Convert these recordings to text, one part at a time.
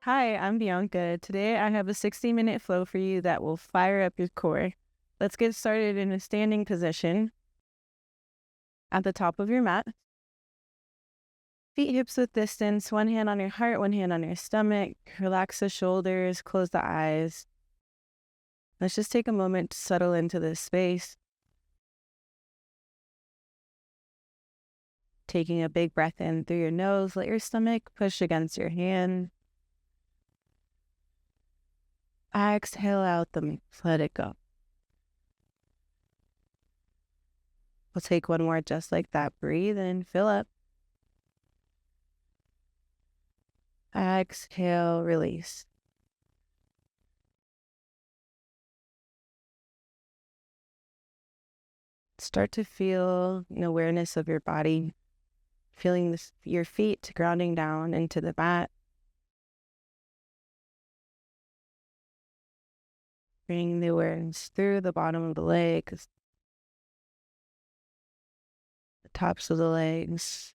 Hi, I'm Bianca. Today I have a 60-minute flow for you that will fire up your core. Let's get started in a standing position at the top of your mat. Feet hips width distance, one hand on your heart, one hand on your stomach. Relax the shoulders, close the eyes. Let's just take a moment to settle into this space. Taking a big breath in through your nose, let your stomach push against your hand. Exhale out the mouth, let it go. We'll take one more just like that. Breathe in, fill up. Exhale, release. Start to feel an awareness of your body, feeling your feet grounding down into the mat. Bringing the awareness through the bottom of the legs, the tops of the legs,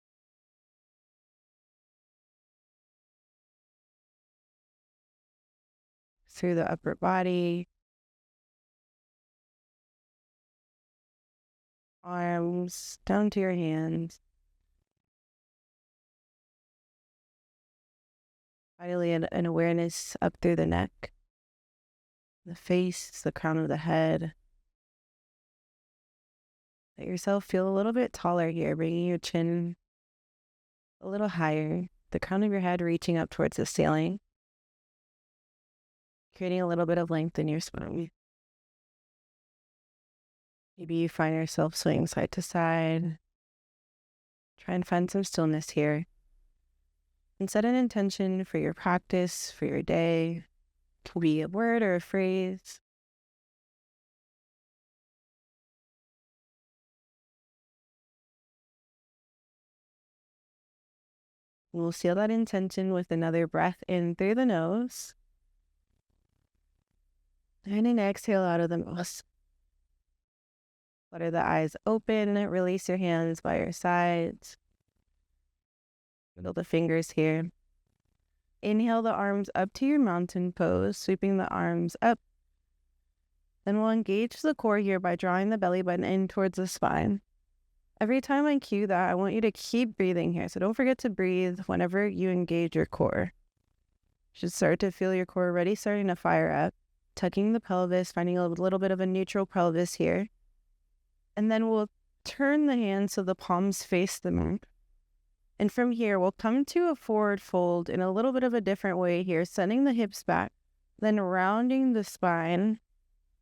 through the upper body, arms, down to your hands. Finally, an awareness up through the neck, the face, the crown of the head. Let yourself feel a little bit taller here, bringing your chin a little higher, the crown of your head reaching up towards the ceiling, creating a little bit of length in your spine. Maybe you find yourself swaying side to side. Try and find some stillness here. And set an intention for your practice, for your day. It could be a word or a phrase. We'll seal that intention with another breath in through the nose. And an exhale out of the mouth. Flutter the eyes open. Release your hands by your sides. Wiggle the fingers here. Inhale the arms up to your mountain pose, sweeping the arms up. Then we'll engage the core here by drawing the belly button in towards the spine. Every time I cue that, I want you to keep breathing here. So don't forget to breathe whenever you engage your core. You should start to feel your core already starting to fire up. Tucking the pelvis, finding a little bit of a neutral pelvis here. And then we'll turn the hands so the palms face the mat. And from here, we'll come to a forward fold in a little bit of a different way here, sending the hips back, then rounding the spine,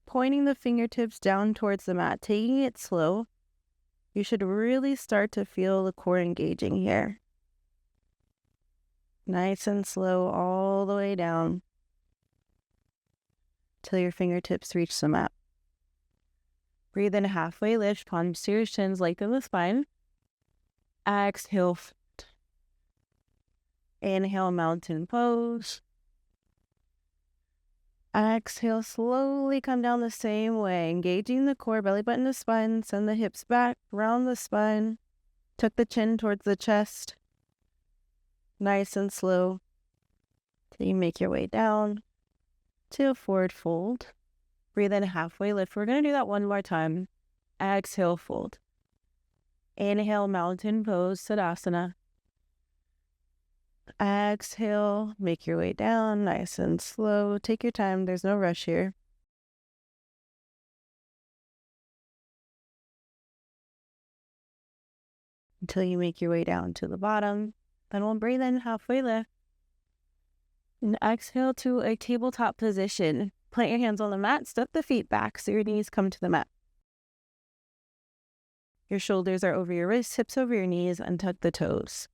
pointing the fingertips down towards the mat, taking it slow. You should really start to feel the core engaging here. Nice and slow all the way down till your fingertips reach the mat. Breathe in halfway lift, palms to your shins, lengthen the spine. Exhale. Inhale, mountain pose. Exhale, slowly come down the same way, engaging the core, belly button to spine, send the hips back, round the spine, tuck the chin towards the chest. Nice and slow till you make your way down to a forward fold. Breathe in halfway lift. We're going to do that one more time. Exhale, fold. Inhale, mountain pose, Tadasana. Exhale, make your way down, nice and slow. Take your time, there's no rush here. Until you make your way down to the bottom. Then we'll breathe in halfway lift. And exhale to a tabletop position. Plant your hands on the mat, step the feet back so your knees come to the mat. Your shoulders are over your wrists, hips over your knees, untuck the toes.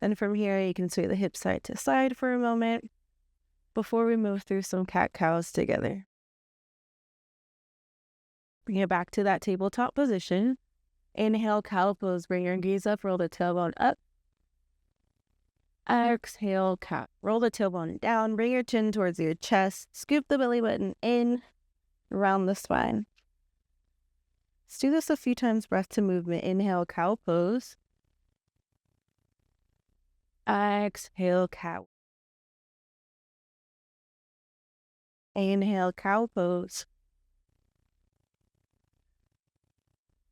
Then from here, you can sway the hips side to side for a moment before we move through some cat-cows together. Bring it back to that tabletop position. Inhale, cow pose. Bring your gaze up, roll the tailbone up. Exhale, cat. Roll the tailbone down, bring your chin towards your chest, scoop the belly button in, round the spine. Let's do this a few times, breath to movement. Inhale, cow pose. Exhale, cow. Inhale, cow pose.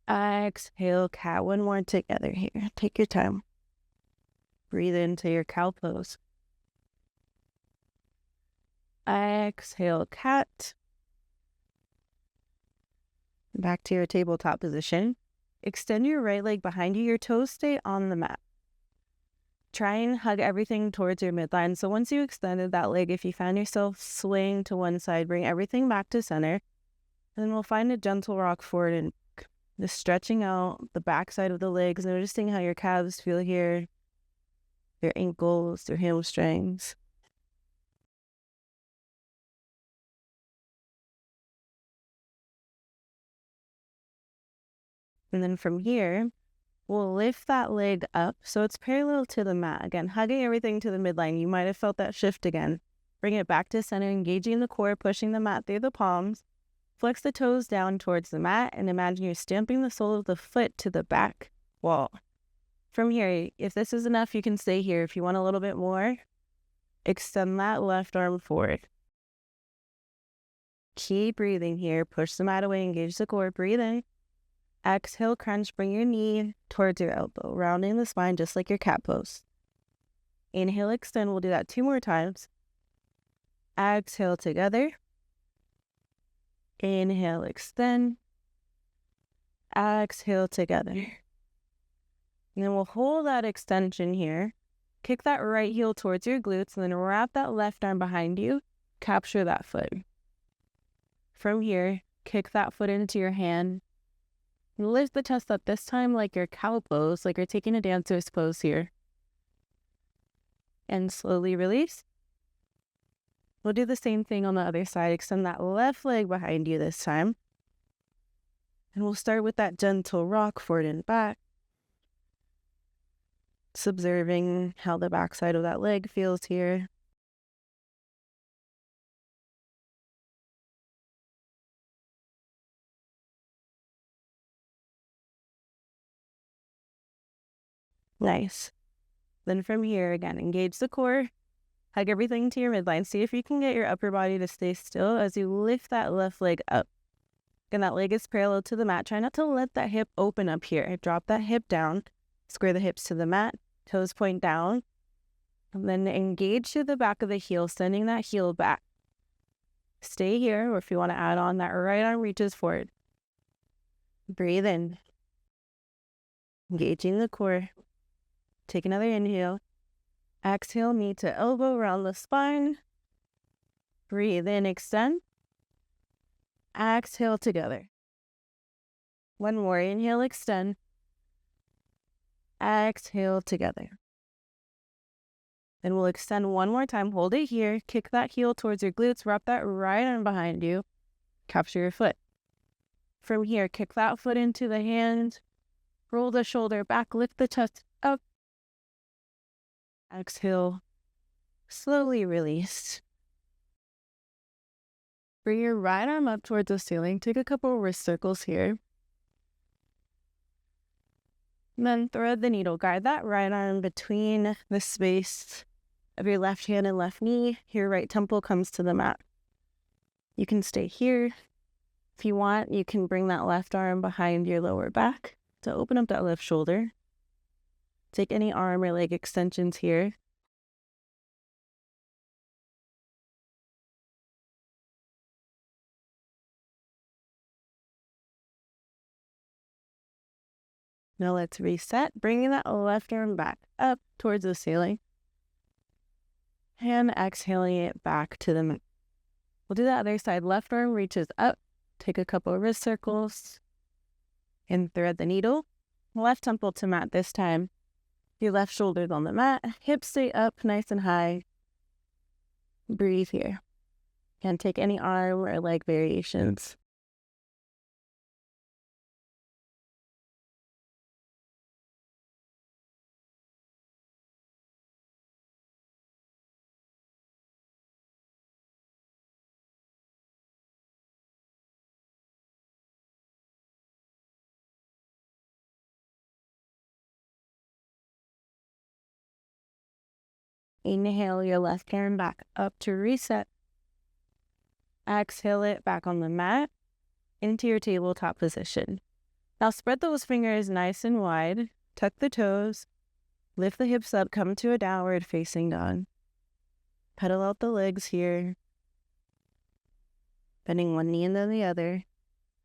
Exhale, cat. One more together here. Take your time. Breathe into your cow pose. Exhale, cat. Back to your tabletop position. Extend your right leg behind you. Your toes stay on the mat. Try and hug everything towards your midline. So once you extended that leg, if you found yourself swaying to one side, bring everything back to center. And then we'll find a gentle rock forward and just stretching out the back side of the legs, noticing how your calves feel here, your ankles, your hamstrings. And then from here, we'll lift that leg up so it's parallel to the mat. Again, hugging everything to the midline. You might have felt that shift again. Bring it back to center, engaging the core, pushing the mat through the palms. Flex the toes down towards the mat and imagine you're stamping the sole of the foot to the back wall. From here, if this is enough, you can stay here. If you want a little bit more, extend that left arm forward. Keep breathing here. Push the mat away, engage the core. Breathe in. Exhale, crunch. Bring your knee towards your elbow, rounding the spine just like your cat pose. Inhale, extend. We'll do that 2 more times. Exhale together. Inhale, extend. Exhale together. And then we'll hold that extension here. Kick that right heel towards your glutes and then wrap that left arm behind you. Capture that foot. From here, kick that foot into your hand. Lift the chest up, this time like your cow pose, like you're taking a dancer's pose here. And slowly release. We'll do the same thing on the other side. Extend that left leg behind you this time. And we'll start with that gentle rock forward and back. Just observing how the backside of that leg feels here. Nice. Then from here, again, engage the core. Hug everything to your midline. See if you can get your upper body to stay still as you lift that left leg up. Again, that leg is parallel to the mat. Try not to let that hip open up here. Drop that hip down. Square the hips to the mat. Toes point down. And then engage to the back of the heel, sending that heel back. Stay here, or if you want to add on, that right arm reaches forward. Breathe in. Engaging the core. Take another inhale. Exhale, knee to elbow, round the spine. Breathe in, extend. Exhale together. One more, inhale, extend. Exhale together. Then we'll extend one more time. Hold it here. Kick that heel towards your glutes. Wrap that right arm behind you. Capture your foot. From here, kick that foot into the hand. Roll the shoulder back. Lift the chest up. Exhale. Slowly release. Bring your right arm up towards the ceiling. Take a couple wrist circles here. And then thread the needle. Guide that right arm between the space of your left hand and left knee. Your right temple comes to the mat. You can stay here. If you want, you can bring that left arm behind your lower back to open up that left shoulder. Take any arm or leg extensions here. Now let's reset, bringing that left arm back up towards the ceiling. And exhaling it back to the mat. We'll do the other side. Left arm reaches up. Take a couple of wrist circles. And thread the needle. Left temple to mat this time. Your left shoulder's on the mat. Hips stay up nice and high. Breathe here. And take any arm or leg variations. Inhale your left arm back up to reset. Exhale it back on the mat into your tabletop position. Now spread those fingers nice and wide, tuck the toes, lift the hips up, come to a downward facing dog. Pedal out the legs here, bending one knee and then the other.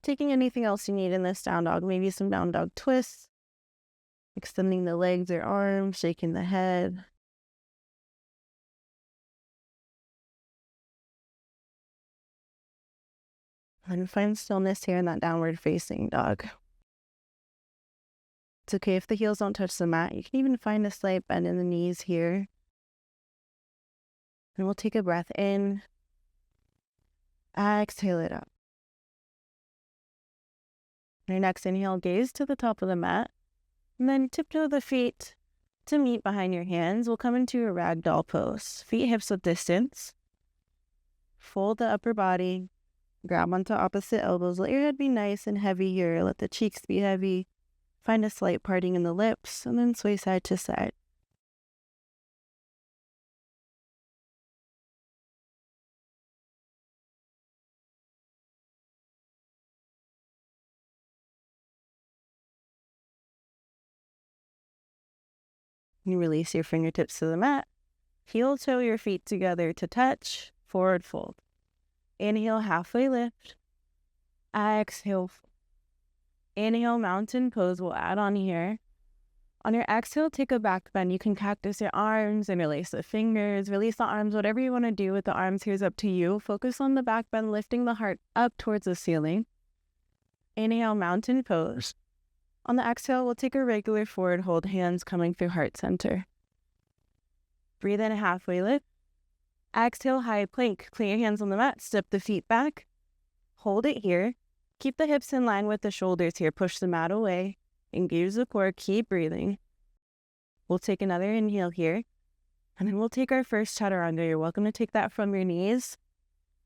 Taking anything else you need in this down dog, maybe some down dog twists, extending the legs or arms, shaking the head. And find stillness here in that downward facing dog. It's okay if the heels don't touch the mat. You can even find a slight bend in the knees here. And we'll take a breath in. Exhale it out. Your next inhale, gaze to the top of the mat. And then tiptoe the feet to meet behind your hands. We'll come into a ragdoll pose. Feet hips width distance. Fold the upper body. Grab onto opposite elbows. Let your head be nice and heavy here. Let the cheeks be heavy. Find a slight parting in the lips, and then sway side to side. You release your fingertips to the mat. Heel toe your feet together to touch. Forward fold. Inhale, halfway lift. Exhale. Inhale, mountain pose. We'll add on here. On your exhale, take a back bend. You can cactus your arms, interlace the fingers, release the arms. Whatever you want to do with the arms here is up to you. Focus on the back bend, lifting the heart up towards the ceiling. Inhale, mountain pose. On the exhale, we'll take a regular forward hold, hands coming through heart center. Breathe in, halfway lift. Exhale, high plank. Plant your hands on the mat, step the feet back. Hold it here. Keep the hips in line with the shoulders here. Push the mat away. Engage the core. Keep breathing. We'll take another inhale here. And then we'll take our first chaturanga. You're welcome to take that from your knees.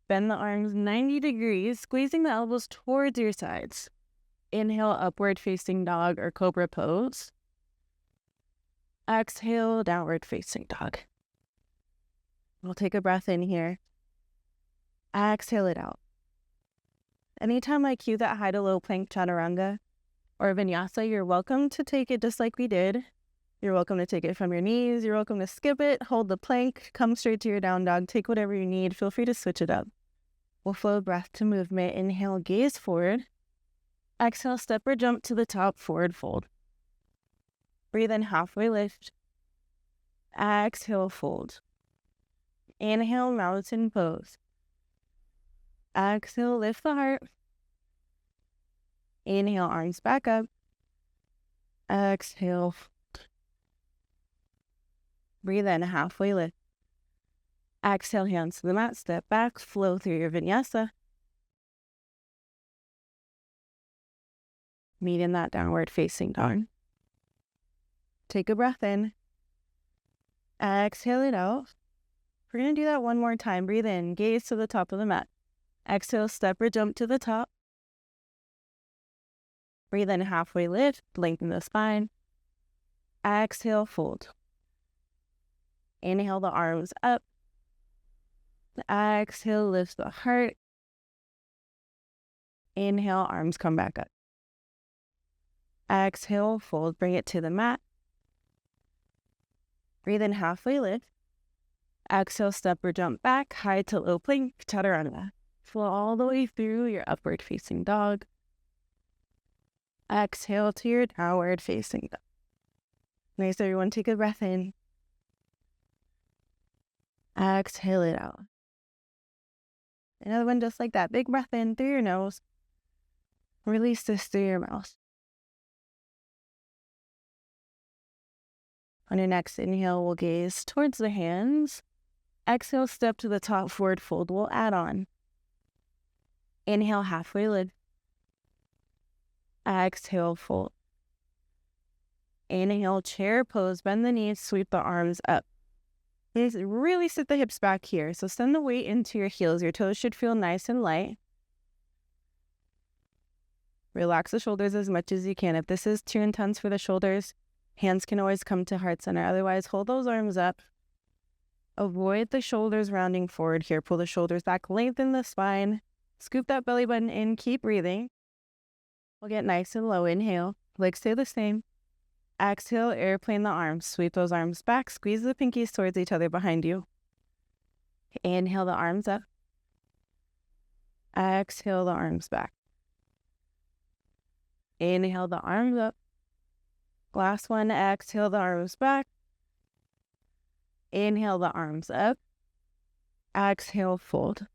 Bend the arms 90 degrees, squeezing the elbows towards your sides. Inhale, upward facing dog or cobra pose. Exhale, downward facing dog. We'll take a breath in here. Exhale it out. Anytime I cue that high to low plank chaturanga or vinyasa, you're welcome to take it just like we did. You're welcome to take it from your knees. You're welcome to skip it, hold the plank, come straight to your down dog, take whatever you need. Feel free to switch it up. We'll flow breath to movement. Inhale, gaze forward. Exhale, step or jump to the top, forward fold. Breathe in, halfway lift. Exhale, fold. Inhale, mountain pose. Exhale, lift the heart. Inhale, arms back up. Exhale. Breathe in, halfway lift. Exhale, hands to the mat, step back, flow through your vinyasa. Meet in that downward facing dog. Take a breath in. Exhale it out. We're going to do that one more time. Breathe in, gaze to the top of the mat. Exhale, step or jump to the top. Breathe in, halfway lift, lengthen the spine. Exhale, fold. Inhale the arms up. Exhale, lift the heart. Inhale, arms come back up. Exhale, fold, bring it to the mat. Breathe in, halfway lift. Exhale, step or jump back, high to low plank, chaturanga. Flow all the way through your upward facing dog. Exhale to your downward facing dog. Nice, everyone, take a breath in. Exhale it out. Another one just like that. Big breath in through your nose. Release this through your mouth. On your next inhale, we'll gaze towards the hands. Exhale, step to the top, forward fold. We'll add on. Inhale, halfway lift. Exhale, fold. Inhale, chair pose. Bend the knees, sweep the arms up. Really sit the hips back here. So send the weight into your heels. Your toes should feel nice and light. Relax the shoulders as much as you can. If this is too intense for the shoulders, hands can always come to heart center. Otherwise, hold those arms up. Avoid the shoulders rounding forward here. Pull the shoulders back, lengthen the spine. Scoop that belly button in, keep breathing. We'll get nice and low. Inhale, legs stay the same. Exhale, airplane the arms. Sweep those arms back, squeeze the pinkies towards each other behind you. Inhale the arms up. Exhale the arms back. Inhale the arms up. Last one, exhale the arms back. Inhale the arms up. Exhale, fold.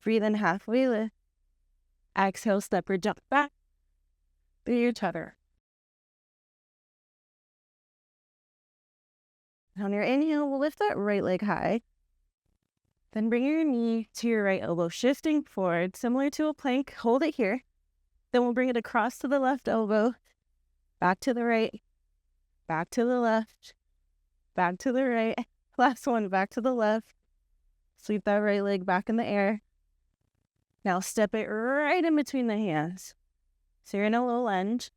Breathe in, halfway lift. Exhale, step or jump back through your tether. On your inhale, we'll lift that right leg high. Then bring your knee to your right elbow, shifting forward, similar to a plank. Hold it here. Then we'll bring it across to the left elbow, back to the right, back to the left, back to the right. Last one, back to the left. Sweep that right leg back in the air. Now step it right in between the hands. So you're in a low lunge.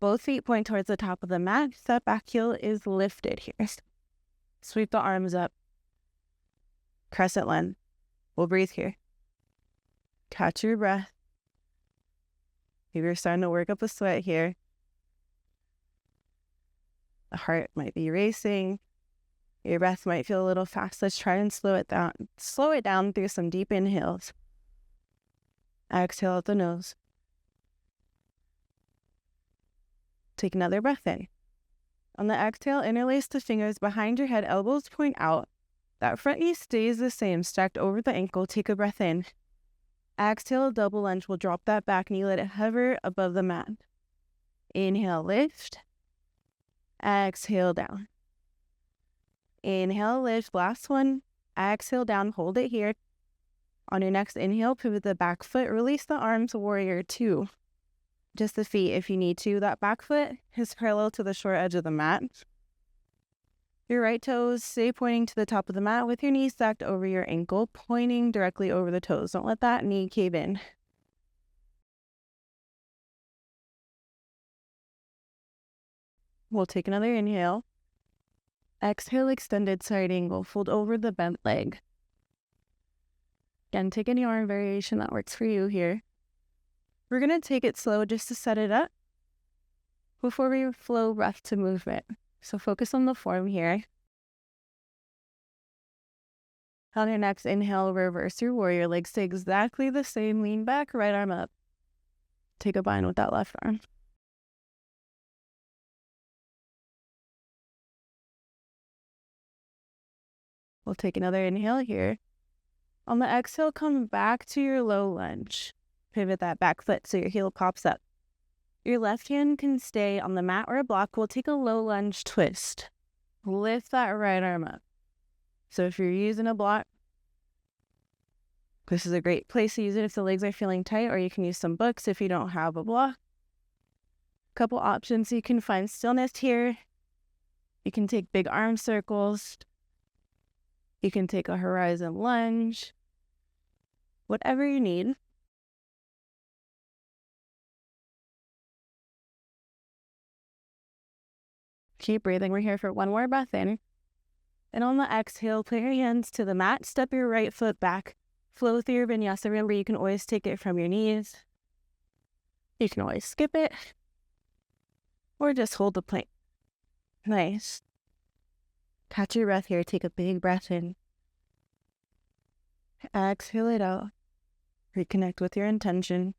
Both feet point towards the top of the mat. That back heel is lifted here. Sweep the arms up. Crescent lunge. We'll breathe here. Catch your breath. Maybe you're starting to work up a sweat here. The heart might be racing. Your breath might feel a little fast. Let's try and slow it down. Slow it down through some deep inhales. Exhale out the nose. Take another breath in. On the exhale, interlace the fingers behind your head, elbows point out. That front knee stays the same, stacked over the ankle. Take a breath in. Exhale, double lunge. We'll drop that back knee, let it hover above the mat. Inhale, lift. Exhale, down. Inhale, lift. Last one. Exhale, down. Hold it here. On your next inhale, pivot the back foot. Release the arms, warrior two. Just the feet if you need to. That back foot is parallel to the short edge of the mat. Your right toes stay pointing to the top of the mat with your knees stacked over your ankle, pointing directly over the toes. Don't let that knee cave in. We'll take another inhale. Exhale, extended side angle. Fold over the bent leg. Again, take any arm variation that works for you here. We're going to take it slow just to set it up before we flow breath to movement. So focus on the form here. On your next inhale, reverse your warrior. Legs stay exactly the same. Lean back, right arm up. Take a bind with that left arm. We'll take another inhale here. On the exhale, come back to your low lunge. Pivot that back foot so your heel pops up. Your left hand can stay on the mat or a block. We'll take a low lunge twist. Lift that right arm up. So if you're using a block, this is a great place to use it if the legs are feeling tight, or you can use some books if you don't have a block. Couple options. You can find stillness here. You can take big arm circles. You can take a horizon lunge. Whatever you need. Keep breathing. We're here for one more breath in. And on the exhale, put your hands to the mat. Step your right foot back. Flow through your vinyasa. Remember, you can always take it from your knees. You can always skip it. Or just hold the plank. Nice. Catch your breath here. Take a big breath in. Exhale it out. Reconnect with your intention.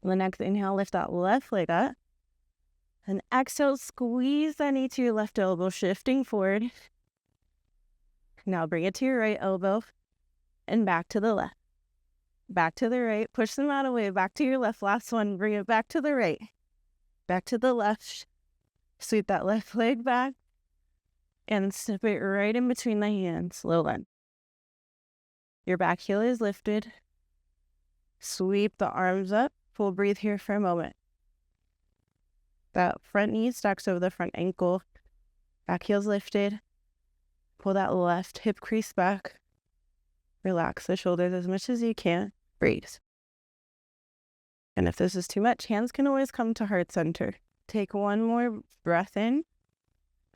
On the next inhale, lift that left leg up. And exhale, squeeze that knee to your left elbow, shifting forward. Now bring it to your right elbow and back to the left. Back to the right. Push the mat away. Back to your left. Last one. Bring it back to the right. Back to the left. Sweep that left leg back. And step it right in between the hands. Low lunge. Your back heel is lifted. Sweep the arms up. We'll breathe here for a moment. That front knee stacks over the front ankle. Back heel's lifted. Pull that left hip crease back. Relax the shoulders as much as you can. Breathe. And if this is too much, hands can always come to heart center. Take one more breath in.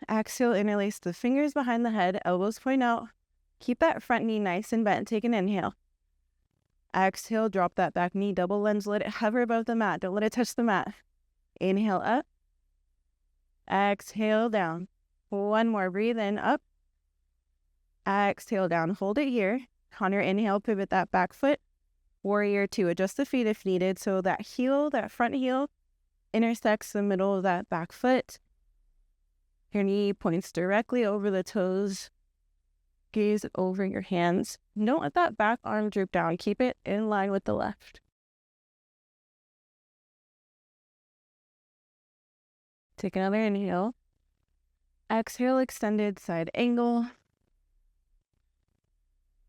Exhale, interlace the fingers behind the head, elbows point out. Keep that front knee nice and bent. Take an inhale. Exhale, drop that back knee, double lunge, let it hover above the mat. Don't let it touch the mat. Inhale up. Exhale down. One more, breathe in, up. Exhale down, hold it here. On your inhale, pivot that back foot. Warrior two, adjust the feet if needed. So that heel, that front heel, intersects the middle of that back foot. Your knee points directly over the toes. Gaze over your hands. Don't let that back arm droop down. Keep it in line with the left. Take another inhale. Exhale, extended side angle.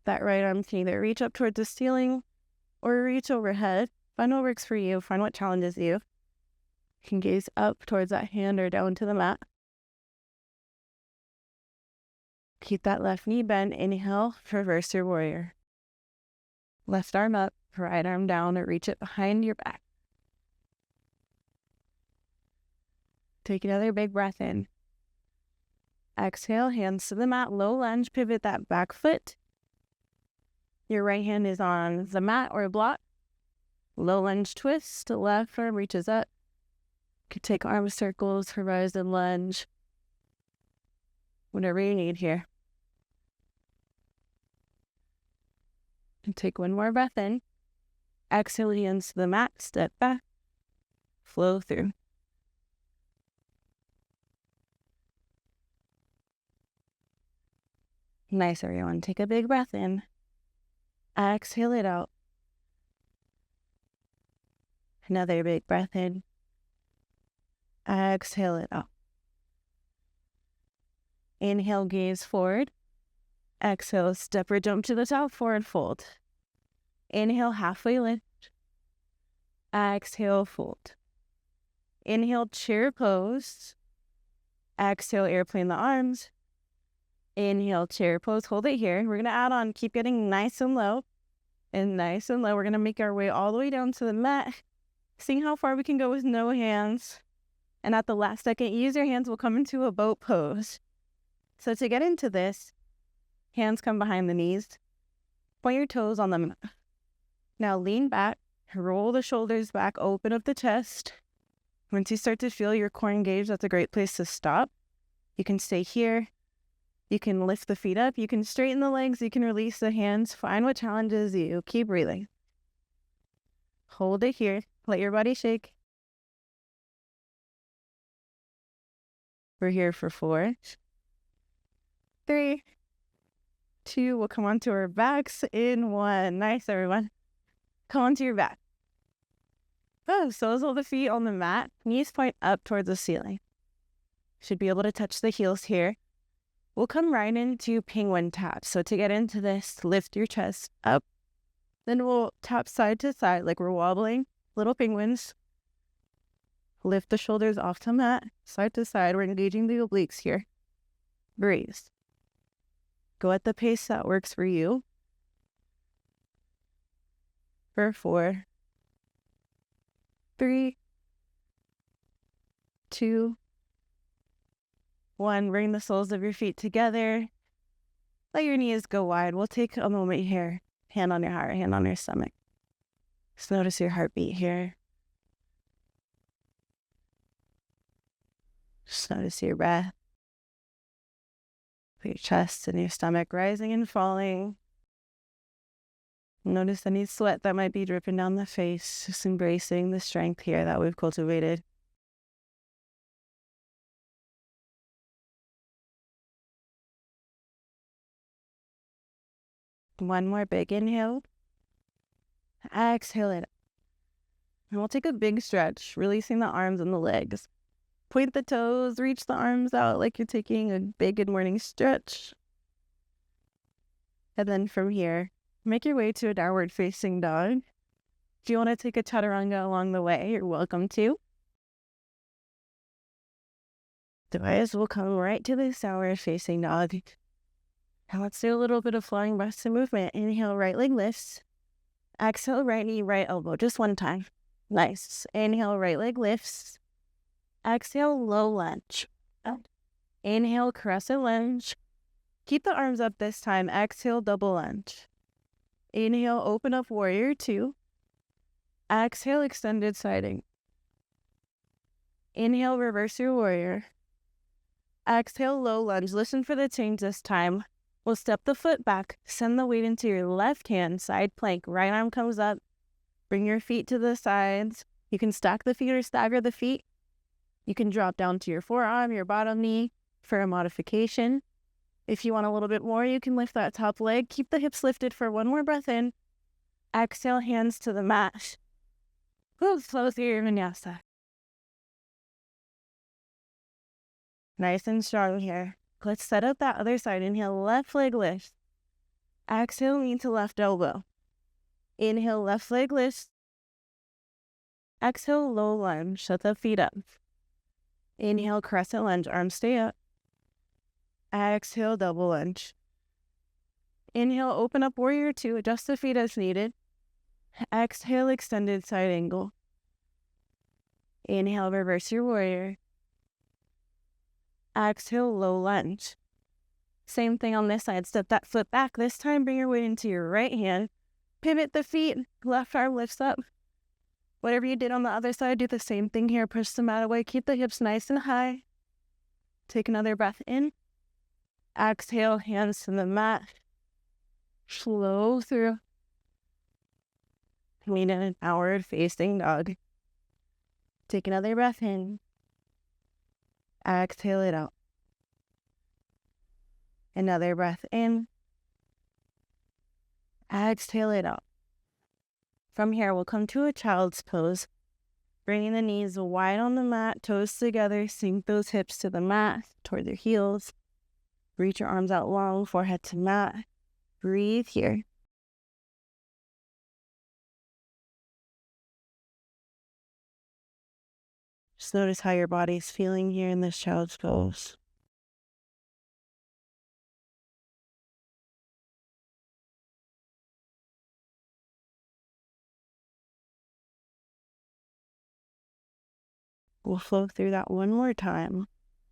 That right arm can either reach up towards the ceiling or reach overhead. Find what works for you. Find what challenges you. You can gaze up towards that hand or down to the mat. Keep that left knee bent. Inhale, reverse your warrior. Left arm up, right arm down, or reach it behind your back. Take another big breath in. Exhale, hands to the mat, low lunge, pivot that back foot. Your right hand is on the mat or block. Low lunge twist, left arm reaches up. You could take arm circles, horizon lunge. Whatever you need here. And take one more breath in. Exhale, hands to the mat, step back. Flow through. Nice, everyone. Take a big breath in. Exhale it out. Another big breath in. Exhale it out. Inhale, gaze forward. Exhale, step or jump to the top, forward fold. Inhale, halfway lift. Exhale, fold. Inhale, chair pose. Exhale, airplane the arms. Inhale, chair pose. Hold it here. We're going to add on, keep getting nice and low. And nice and low. We're going to make our way all the way down to the mat. Seeing how far we can go with no hands. And at the last second, use your hands. We'll come into a boat pose. So to get into this, hands come behind the knees. Point your toes on the mat. Now lean back. Roll the shoulders back. Open up the chest. Once you start to feel your core engaged, that's a great place to stop. You can stay here. You can lift the feet up. You can straighten the legs. You can release the hands. Find what challenges you. Keep breathing. Hold it here. Let your body shake. We're here for 4, 3, 2. We'll come onto our backs in 1. Nice, everyone. Come onto your back. Oh, soles of the feet on the mat. Knees point up towards the ceiling. Should be able to touch the heels here. We'll come right into penguin tap. So to get into this, lift your chest up. Then we'll tap side to side like we're wobbling. Little penguins. Lift the shoulders off the mat. Side to side. We're engaging the obliques here. Breathe. Go at the pace that works for you. For 4, 3, 2, 1. Bring the soles of your feet together. Let your knees go wide. We'll take a moment here. Hand on your heart, hand on your stomach. Just notice your heartbeat here. Just notice your breath. Your chest and your stomach rising and falling. Notice any sweat that might be dripping down the face. Just embracing the strength here that we've cultivated. One more big inhale. Exhale it. And we'll take a big stretch, releasing the arms and the legs. Point the toes, reach the arms out like you're taking a big good morning stretch. And then from here, make your way to a downward facing dog. If you want to take a chaturanga along the way, you're welcome to. Otherwise, we'll come right to this downward facing dog. Now let's do a little bit of flying breaths and movement. Inhale, right leg lifts. Exhale, right knee, right elbow. Just one time. Nice. Inhale, right leg lifts. Exhale, low lunge. Up. Inhale, crescent lunge. Keep the arms up this time. Exhale, double lunge. Inhale, open up warrior two. Exhale, extended side angle. Inhale, reverse your warrior. Exhale, low lunge. Listen for the change this time. We'll step the foot back. Send the weight into your left hand. Side plank. Right arm comes up. Bring your feet to the sides. You can stack the feet or stagger the feet. You can drop down to your forearm, your bottom knee for a modification. If you want a little bit more, you can lift that top leg. Keep the hips lifted for one more breath in. Exhale, hands to the mat. Flow through your vinyasa. Nice and strong here. Let's set up that other side. Inhale, left leg lift. Exhale, lean to left elbow. Inhale, left leg lift. Exhale, low lunge. Shut the feet up. Inhale, crescent lunge. Arms stay up. Exhale, double lunge. Inhale, open up warrior two. Adjust the feet as needed. Exhale, extended side angle. Inhale, reverse your warrior. Exhale, low lunge. Same thing on this side. Step that foot back. This time, bring your weight into your right hand. Pivot the feet. Left arm lifts up. Whatever you did on the other side, do the same thing here. Push the mat away. Keep the hips nice and high. Take another breath in. Exhale, hands to the mat. Flow through. Lean in an outward facing dog. Take another breath in. Exhale it out. Another breath in. Exhale it out. From here, we'll come to a child's pose. Bringing the knees wide on the mat, toes together, sink those hips to the mat, toward their heels. Reach your arms out long, forehead to mat. Breathe here. Just notice how your body is feeling here in this child's pose. We'll flow through that one more time.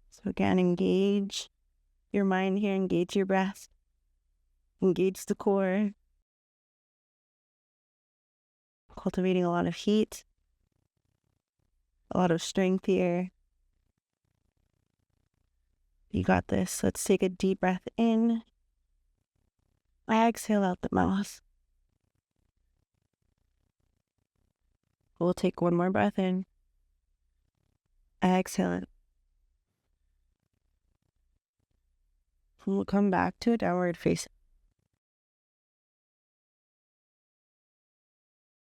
So again, engage your mind here, engage your breath, engage the core. Cultivating a lot of heat, a lot of strength here. You got this. Let's take a deep breath in. Exhale out the mouth. We'll take one more breath in. Exhale it. We'll come back to a downward facing.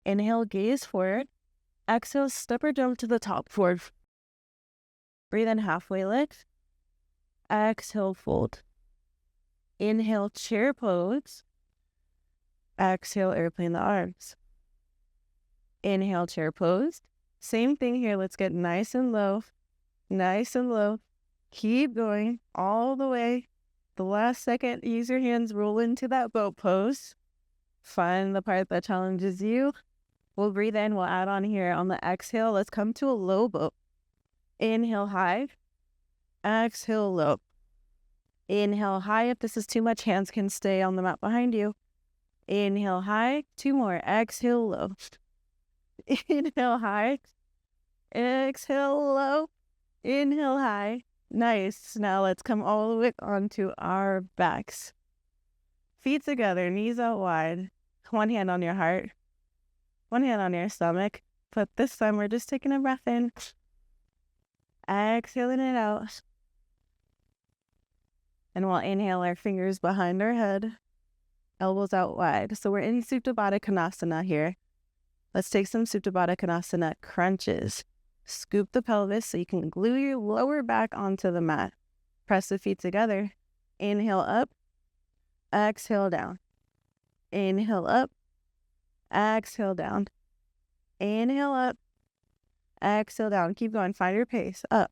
Inhale, gaze forward. Exhale, step or jump to the top forward. Breathe in, halfway lift. Exhale, fold. Inhale, chair pose. Exhale, airplane the arms. Inhale, chair pose. Same thing here. Let's get nice and low. Nice and low. Keep going all the way. The last second, use your hands, roll into that boat pose. Find the part that challenges you. We'll breathe in. We'll add on here. On the exhale, let's come to a low boat. Inhale, high. Exhale, low. Inhale, high. If this is too much, hands can stay on the mat behind you. Inhale, high. Two more. Exhale, low. Inhale, high. Exhale, low. Inhale, high. Nice. Now let's come all the way onto our backs. Feet together, knees out wide. One hand on your heart. One hand on your stomach. But this time we're just taking a breath in. Exhaling it out. And we'll inhale our fingers behind our head. Elbows out wide. So we're in Supta Baddha Konasana here. Let's take some Supta Baddha Konasana crunches. Scoop the pelvis so you can glue your lower back onto the mat. Press the feet together. Inhale up. Exhale down. Inhale up. Exhale down. Inhale up. Exhale down. Keep going. Find your pace. Up.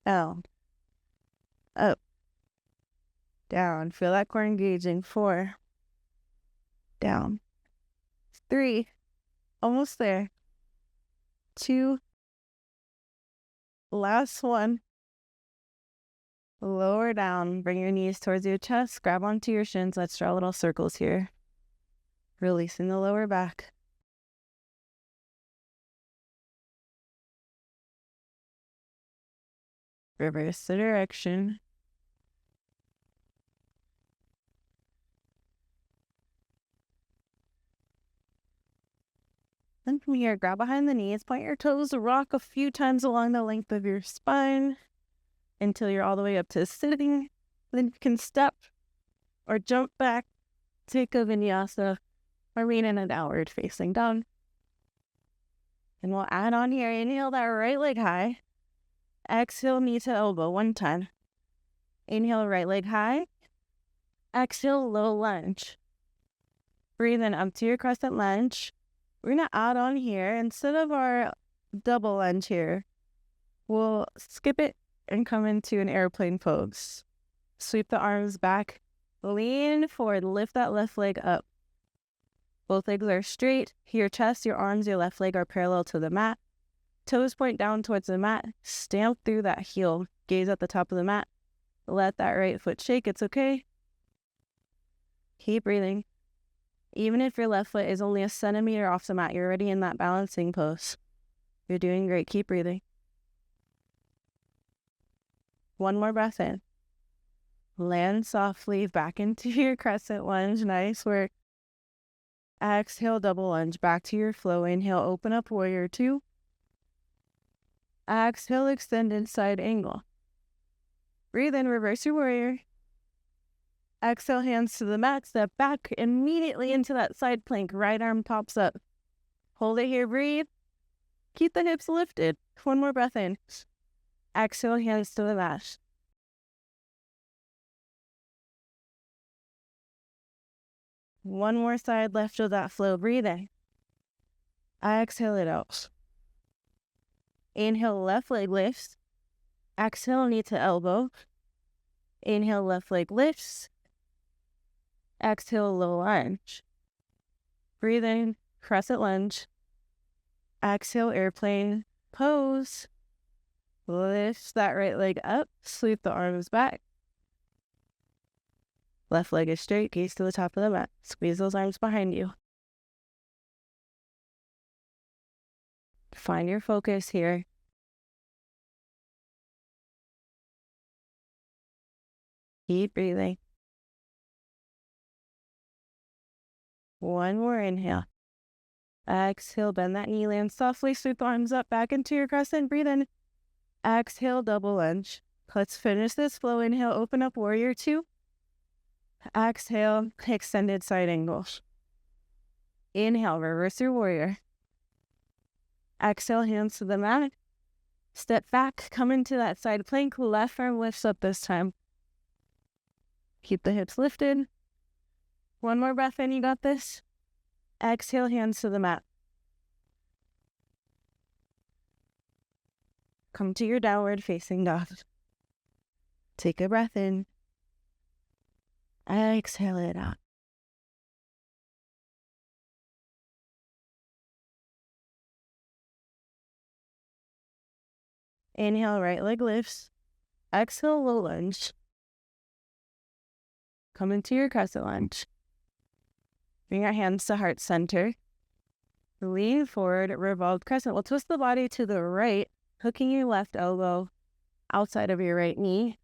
Down. Up. Down. Feel that core engaging. 4. Down. 3. Almost there. 2. Last one. Lower down, bring your knees towards your chest, grab onto your shins. Let's draw little circles here. Releasing the lower back. Reverse the direction. Then from here, grab behind the knees, point your toes, rock a few times along the length of your spine until you're all the way up to sitting. Then you can step or jump back, take a vinyasa, or remain in a downward facing dog. And we'll add on here, inhale that right leg high. Exhale, knee to elbow, one time. Inhale, right leg high. Exhale, low lunge. Breathe in up to your crescent lunge. We're going to add on here, instead of our double lunge here, we'll skip it and come into an airplane pose. Sweep the arms back, lean forward, lift that left leg up. Both legs are straight. Your chest, your arms, your left leg are parallel to the mat. Toes point down towards the mat. Stamp through that heel. Gaze at the top of the mat. Let that right foot shake. It's okay. Keep breathing. Even if your left foot is only a centimeter off the mat, you're already in that balancing pose. You're doing great. Keep breathing. One more breath in. Land softly back into your crescent lunge. Nice work. Exhale, double lunge. Back to your flow. Inhale, open up, warrior two. Exhale, extended side angle. Breathe in, reverse your warrior. Exhale, hands to the mat, step back immediately into that side plank. Right arm pops up. Hold it here, breathe. Keep the hips lifted. One more breath in. Exhale, hands to the mat. One more side left of that flow, breathe in. Exhale it out. Inhale, left leg lifts. Exhale, knee to elbow. Inhale, left leg lifts. Exhale, low lunge. Breathe in, crescent lunge. Exhale, airplane pose. Lift that right leg up. Sweep the arms back. Left leg is straight. Gaze to the top of the mat. Squeeze those arms behind you. Find your focus here. Keep breathing. One more inhale. Exhale, bend that knee, land softly, sweep the arms up, back into your crescent, breathe in. Exhale, double lunge. Let's finish this flow. Inhale, open up, warrior two. Exhale, extended side angle. Inhale, reverse your warrior. Exhale, hands to the mat. Step back, come into that side plank. Left arm lifts up this time. Keep the hips lifted. One more breath in, you got this. Exhale, hands to the mat. Come to your downward facing dog. Take a breath in. Exhale it out. Inhale, right leg lifts. Exhale, low lunge. Come into your crescent lunge. Bring your hands to heart center. Lean forward, revolved crescent. We'll twist the body to the right, hooking your left elbow outside of your right knee,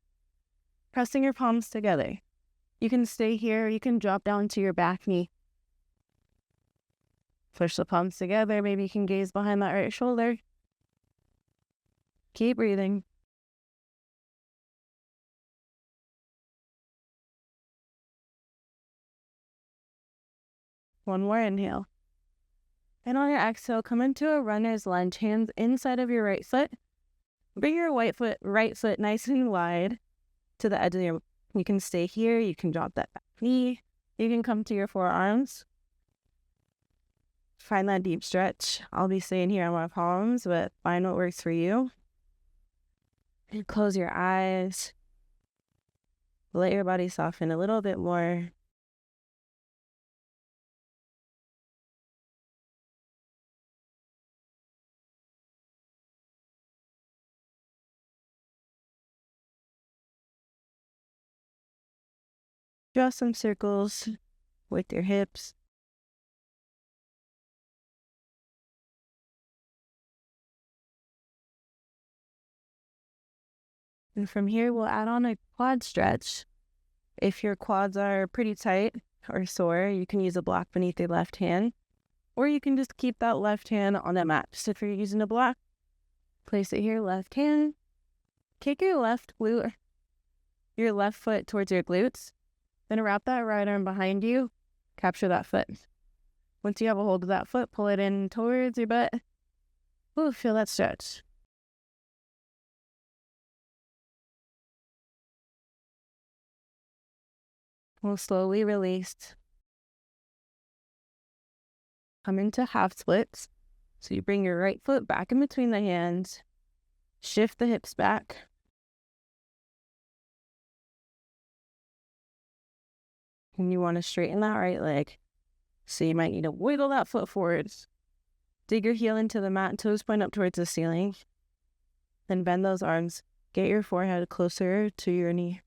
pressing your palms together. You can stay here, you can drop down to your back knee. Push the palms together, maybe you can gaze behind that right shoulder. Keep breathing. One more inhale. And on your exhale, come into a runner's lunge, hands inside of your right foot. Bring your right foot nice and wide to the edge of your. You can stay here, you can drop that back knee. You can come to your forearms. Find that deep stretch. I'll be staying here on my palms, but find what works for you. And close your eyes. Let your body soften a little bit more. Draw some circles with your hips. And from here, we'll add on a quad stretch. If your quads are pretty tight or sore, you can use a block beneath your left hand, or you can just keep that left hand on the mat. So if you're using a block, place it here, left hand, kick your left glute, your left foot towards your glutes, then wrap that right arm behind you, capture that foot. Once you have a hold of that foot, pull it in towards your butt. Ooh, feel that stretch. We'll slowly release. Come into half splits. So you bring your right foot back in between the hands, shift the hips back. And you want to straighten that right leg. So you might need to wiggle that foot forwards. Dig your heel into the mat and toes point up towards the ceiling. Then bend those arms. Get your forehead closer to your knee.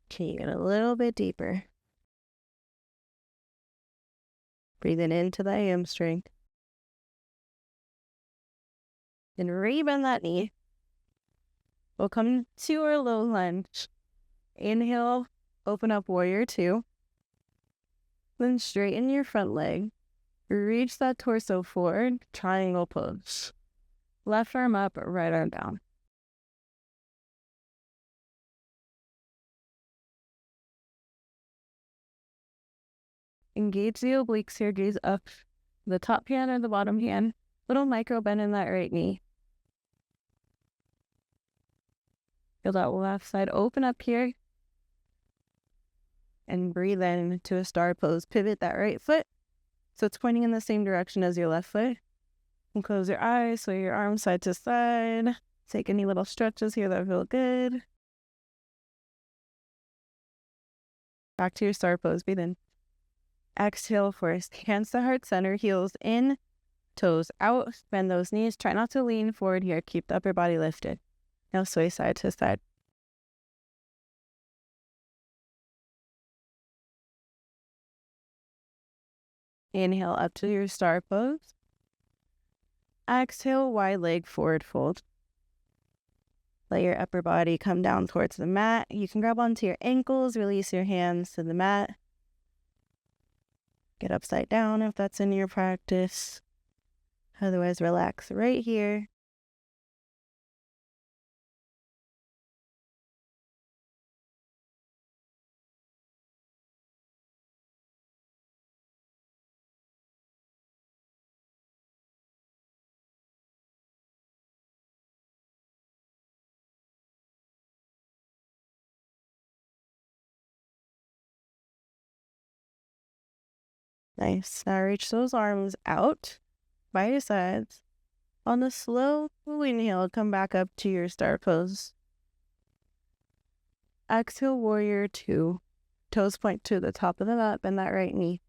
Can you get a little bit deeper? Breathing into the hamstring. Then rebend that knee. We'll come to our low lunge. Inhale, open up warrior two. Then straighten your front leg. Reach that torso forward, triangle pose. Left arm up, right arm down. Engage the obliques here, gaze up. The top hand or the bottom hand. Little micro bend in that right knee. Feel that left side open up here. And breathe in to a star pose. Pivot that right foot so it's pointing in the same direction as your left foot. And close your eyes, sway your arms side to side. Take any little stretches here that feel good. Back to your star pose. Breathe in. Exhale first. Hands to heart center, heels in, toes out. Bend those knees. Try not to lean forward here. Keep the upper body lifted. Now sway side to side. Inhale up to your star pose. Exhale, wide leg forward fold. Let your upper body come down towards the mat. You can grab onto your ankles, release your hands to the mat. Get upside down if that's in your practice. Otherwise, relax right here. Nice. Now reach those arms out by your sides. On the slow inhale, come back up to your star pose. Exhale, warrior two. Toes point to the top of the mat, bend that right knee.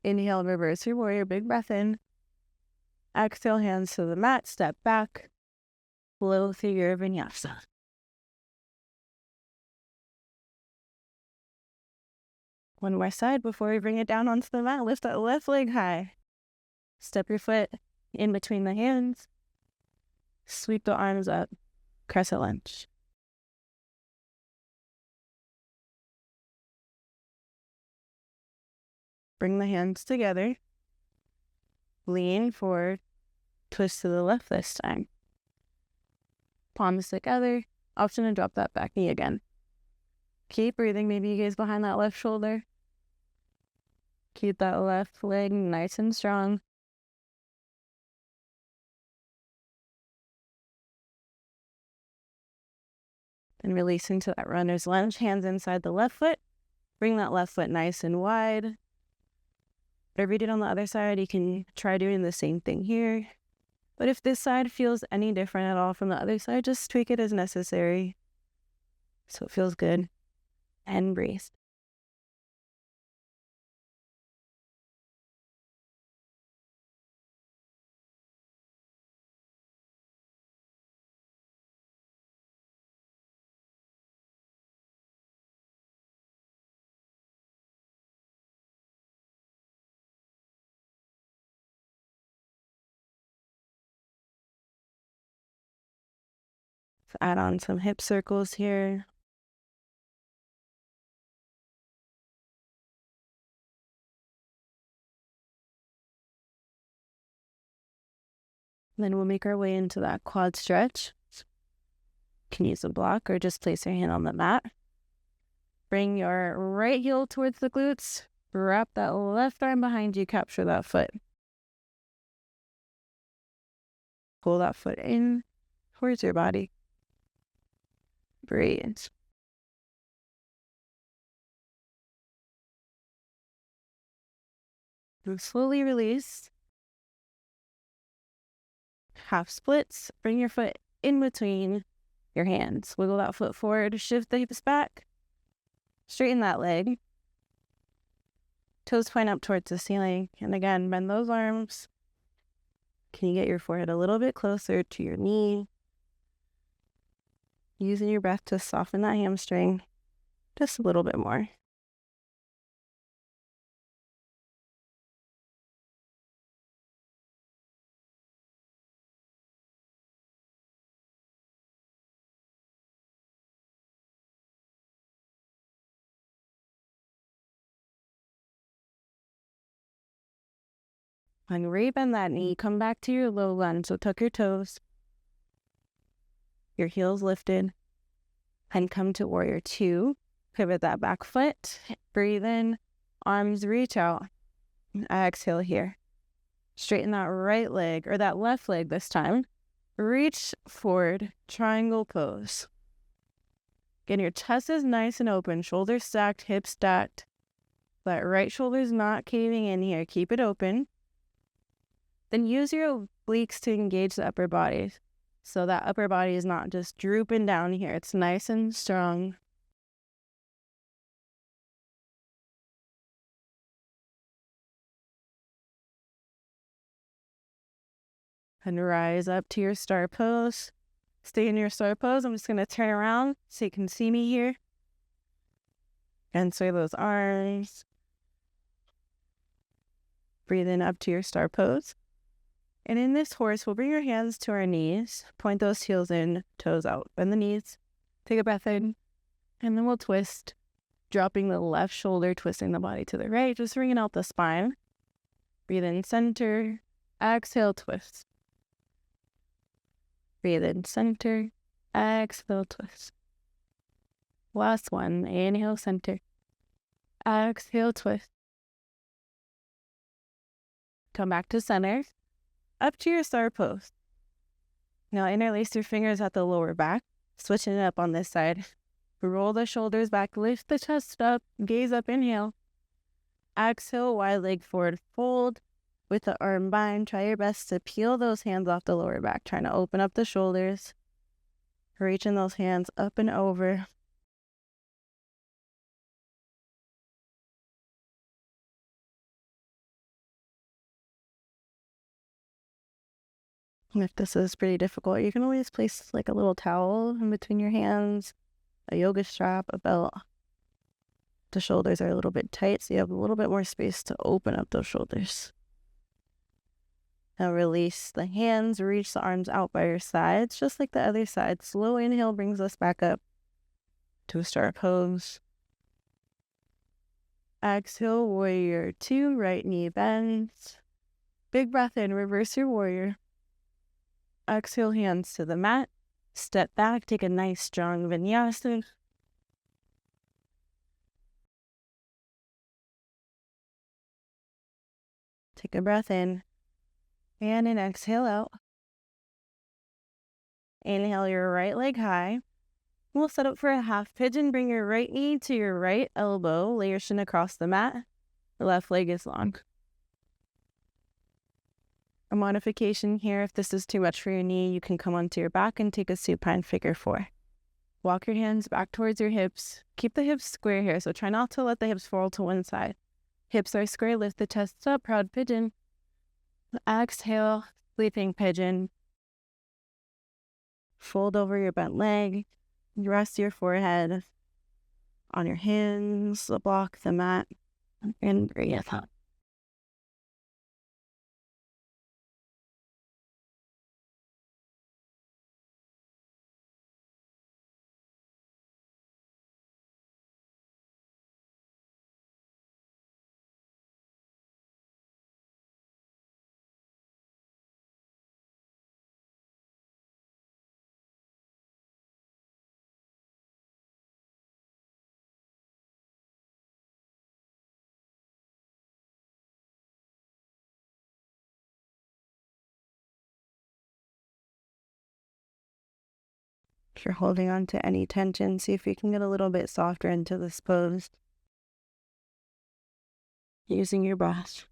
Inhale, reverse your warrior, big breath in. Exhale, hands to the mat, step back. Flow through your vinyasa. One more side before we bring it down onto the mat. Lift that left leg high. Step your foot in between the hands. Sweep the arms up. Crescent lunge. Bring the hands together. Lean forward. Twist to the left this time. Palms together. Option to drop that back knee again. Keep breathing. Maybe you gaze behind that left shoulder. Keep that left leg nice and strong. Then release into that runner's lunge. Hands inside the left foot. Bring that left foot nice and wide. Whatever you did on the other side, you can try doing the same thing here. But if this side feels any different at all from the other side, just tweak it as necessary so it feels good. And breathe. add on some hip circles here. Then we'll make our way into that quad stretch. You can use a block or just place your hand on the mat. Bring your right heel towards the glutes. Wrap that left arm behind you, capture that foot. Pull that foot in towards your body. Breathe. And slowly release. Half splits. Bring your foot in between your hands. Wiggle that foot forward. Shift the hips back. Straighten that leg. Toes point up towards the ceiling. And again, bend those arms. Can you get your forehead a little bit closer to your knee? Using your breath to soften that hamstring just a little bit more. And rebend that knee, come back to your low lunge. So tuck your toes, your heels lifted, and come to warrior two. Pivot that back foot, breathe in, arms reach out. Exhale here. Straighten that right leg, or that left leg this time. Reach forward, triangle pose. Again, your chest is nice and open, shoulders stacked, hips stacked. That right shoulder's not caving in here, keep it open. Then use your obliques to engage the upper body. So that upper body is not just drooping down here. It's nice and strong. And rise up to your star pose. Stay in your star pose. I'm just going to turn around so you can see me here. And sway those arms. Breathe in up to your star pose. And in this horse, we'll bring your hands to our knees, point those heels in, toes out, bend the knees, take a breath in, and then we'll twist, dropping the left shoulder, twisting the body to the right, just wringing out the spine. Breathe in, center, exhale, twist. Breathe in, center, exhale, twist. Last one, inhale, center, exhale, twist. Come back to center. Up to your star pose. Now interlace your fingers at the lower back, switching it up on this side. Roll the shoulders back, lift the chest up, gaze up, inhale. Exhale, wide leg forward fold with the arm bind. Try your best to peel those hands off the lower back, trying to open up the shoulders. Reaching those hands up and over. If this is pretty difficult, you can always place like a little towel in between your hands, a yoga strap, a belt. The shoulders are a little bit tight, so you have a little bit more space to open up those shoulders. Now release the hands, reach the arms out by your sides, just like the other side. Slow inhale brings us back up to a star pose. Exhale, warrior two, right knee bends. Big breath in, reverse your warrior. Exhale, hands to the mat. Step back, take a nice strong vinyasa. Take a breath in. And an exhale out. Inhale your right leg high. We'll set up for a half pigeon. Bring your right knee to your right elbow. Lay your shin across the mat. The left leg is long. A modification here, if this is too much for your knee, you can come onto your back and take a supine figure four. Walk your hands back towards your hips. Keep the hips square here, so try not to let the hips fall to one side. Hips are square, lift the chest up, proud pigeon. Exhale, sleeping pigeon. Fold over your bent leg. Rest your forehead on your hands, block the mat, and breathe out. If you're holding on to any tension, see if you can get a little bit softer into this pose using your breath.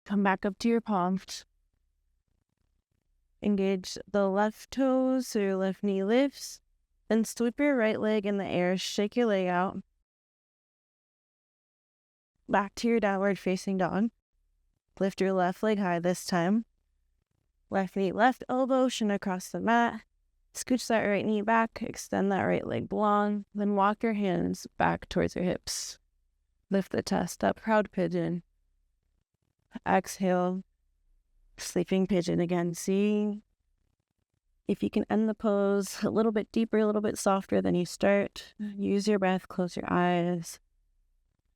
Come back up to your palms. Engage the left toes so your left knee lifts. Then sweep your right leg in the air, shake your leg out. Back to your downward facing dog. Lift your left leg high this time. Left knee, left elbow, shin across the mat. Scooch that right knee back, extend that right leg long. Then walk your hands back towards your hips. Lift the chest up, proud pigeon. Exhale, sleeping pigeon again. See if you can end the pose a little bit deeper, a little bit softer than you start. Use your breath, close your eyes.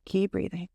Keep breathing.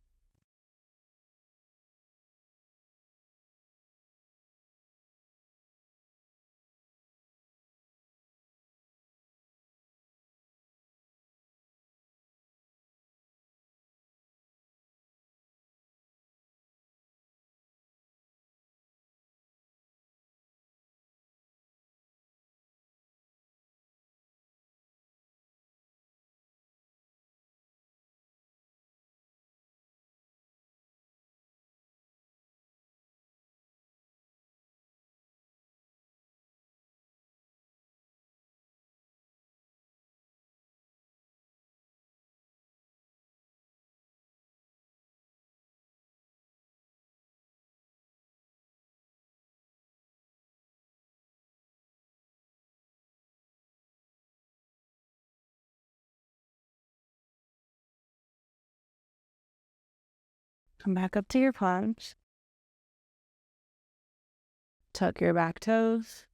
Come back up to your palms. Tuck your back toes.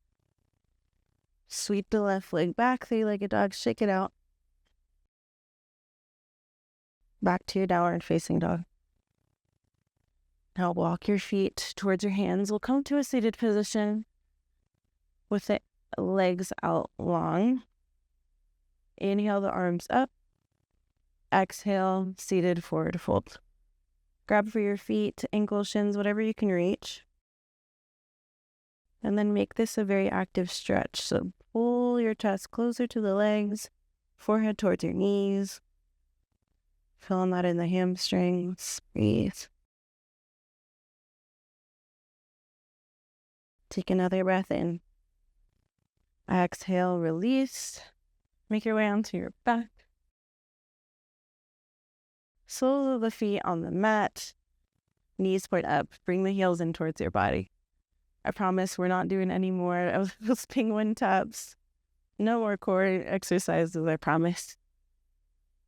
Sweep the left leg back, three-legged dog, shake it out. Back to your downward facing dog. Now walk your feet towards your hands. We'll come to a seated position with the legs out long. Inhale the arms up. Exhale, seated forward fold. Grab for your feet, ankles, shins, whatever you can reach. And then make this a very active stretch. So pull your chest closer to the legs, forehead towards your knees. Feeling that in the hamstrings. Breathe. Take another breath in. Exhale, release. Make your way onto your back. Soles of the feet on the mat. Knees point up. Bring the heels in towards your body. I promise we're not doing any more of those penguin taps. No more core exercises, I promise.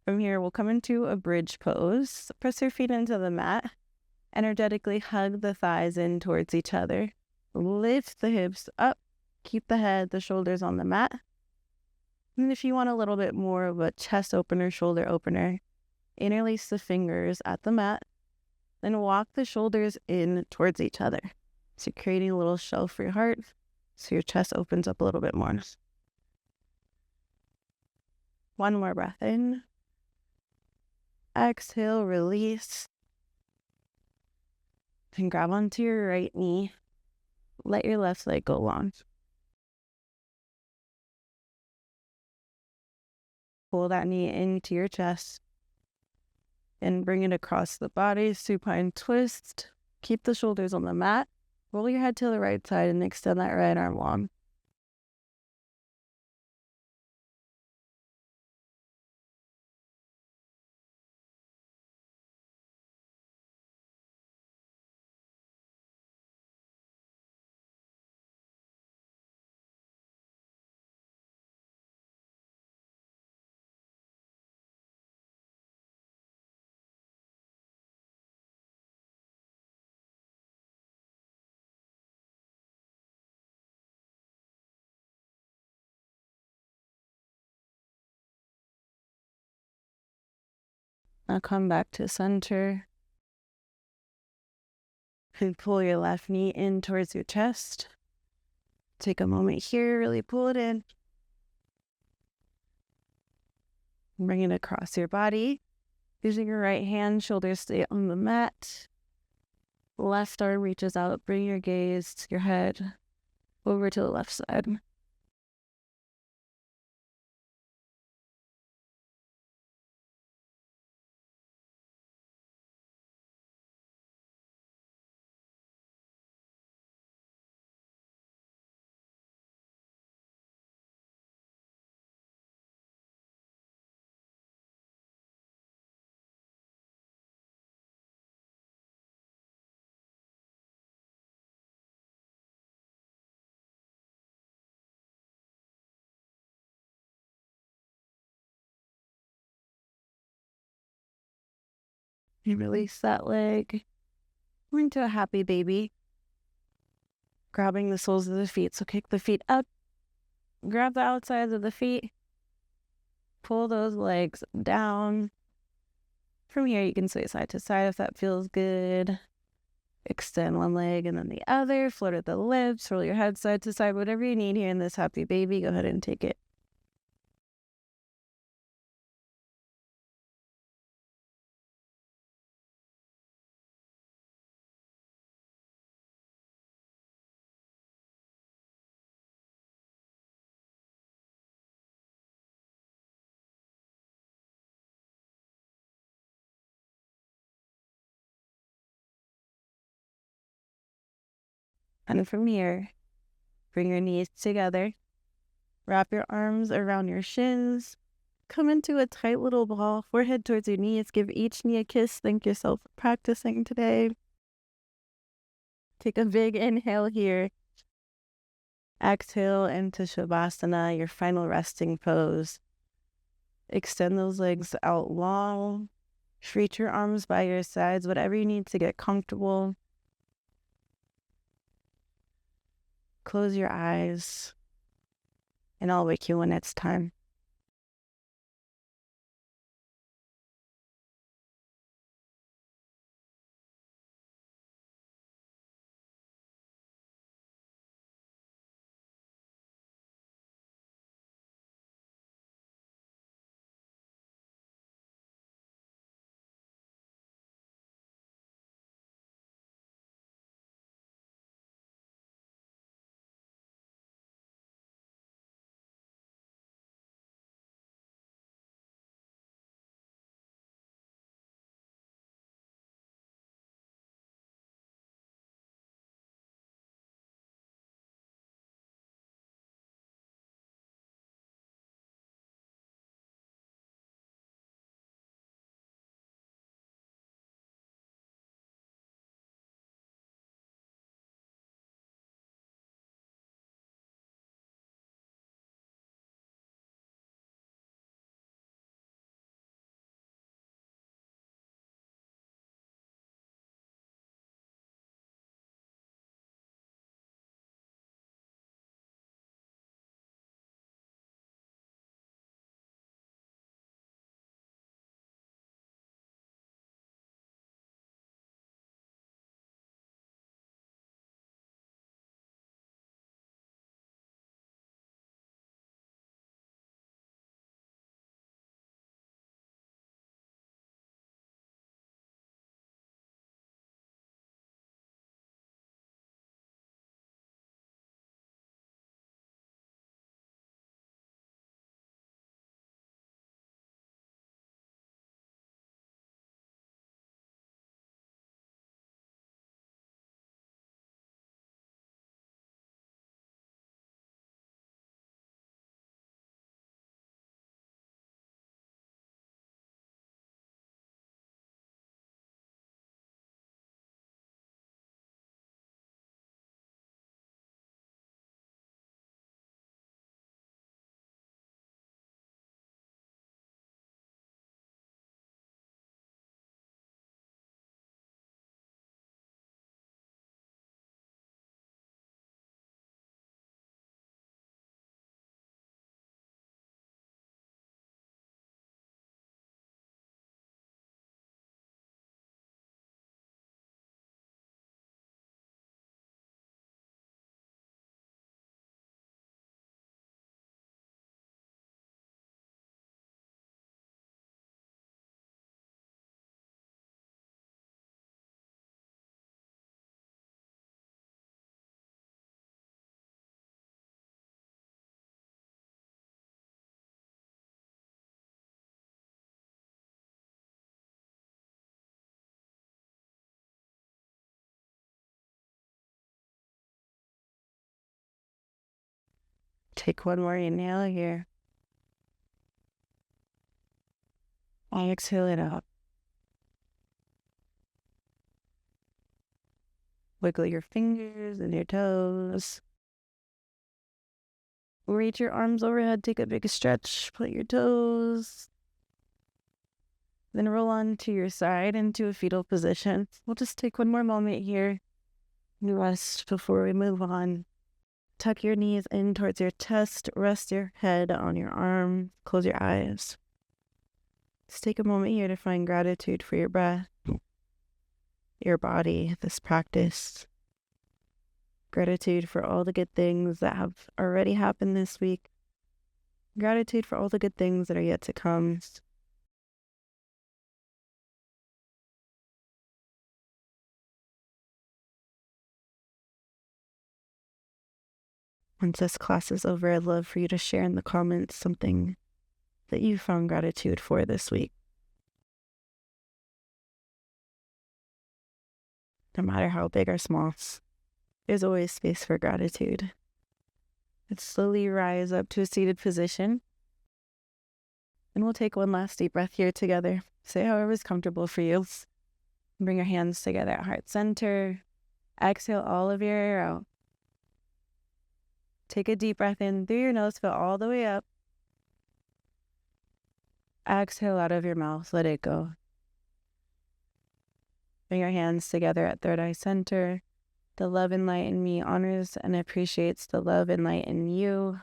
From here, we'll come into a bridge pose. Press your feet into the mat. Energetically hug the thighs in towards each other. Lift the hips up. Keep the head, the shoulders on the mat. And if you want a little bit more of a chest opener, shoulder opener, interlace the fingers at the mat. Then walk the shoulders in towards each other. So you're creating a little shelf for your heart, so your chest opens up a little bit more. One more breath in. Exhale, release. Then grab onto your right knee. Let your left leg go long. Pull that knee into your chest and bring it across the body. Supine twist. Keep the shoulders on the mat. Roll your head to the right side and extend that right arm long. Now come back to center. And pull your left knee in towards your chest. Take a moment here, really pull it in. Bring it across your body. Using your right hand, shoulders stay on the mat. Left arm reaches out. Bring your gaze, your head over to the left side. You release that leg. We're into a happy baby. Grabbing the soles of the feet. So kick the feet up. Grab the outsides of the feet. Pull those legs down. From here, you can sway side to side if that feels good. Extend one leg and then the other. Flutter the lips. Roll your head side to side. Whatever you need here in this happy baby, go ahead and take it. And from here, bring your knees together. Wrap your arms around your shins. Come into a tight little ball, forehead towards your knees. Give each knee a kiss. Thank yourself for practicing today. Take a big inhale here. Exhale into Shavasana, your final resting pose. Extend those legs out long. Reach your arms by your sides, whatever you need to get comfortable. Close your eyes, and I'll wake you when it's time. Take one more inhale here. Exhale it out. Wiggle your fingers and your toes. Reach your arms overhead, take a big stretch, put your toes. Then roll on to your side into a fetal position. We'll just take one more moment here. Rest before we move on. Tuck your knees in towards your chest. Rest your head on your arm. Close your eyes. Just take a moment here to find gratitude for your breath, your body, this practice. Gratitude for all the good things that have already happened this week. Gratitude for all the good things that are yet to come. Once this class is over, I'd love for you to share in the comments something that you found gratitude for this week. No matter how big or small, there's always space for gratitude. Let's slowly rise up to a seated position. And we'll take one last deep breath here together. Say however is comfortable for you. Bring your hands together at heart center. Exhale all of your air out. Take a deep breath in through your nose, fill all the way up. Exhale out of your mouth, let it go. Bring your hands together at third eye center. The love and light in me honors and appreciates the love and light in you.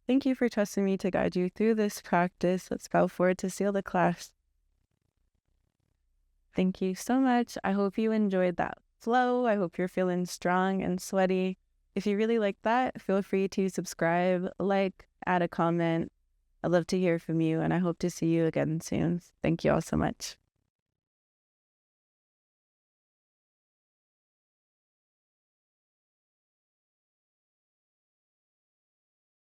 Thank you for trusting me to guide you through this practice. Let's bow forward to seal the class. Thank you so much. I hope you enjoyed that flow. I hope you're feeling strong and sweaty. If you really like that, feel free to subscribe, like, add a comment. I'd love to hear from you, and I hope to see you again soon. Thank you all so much.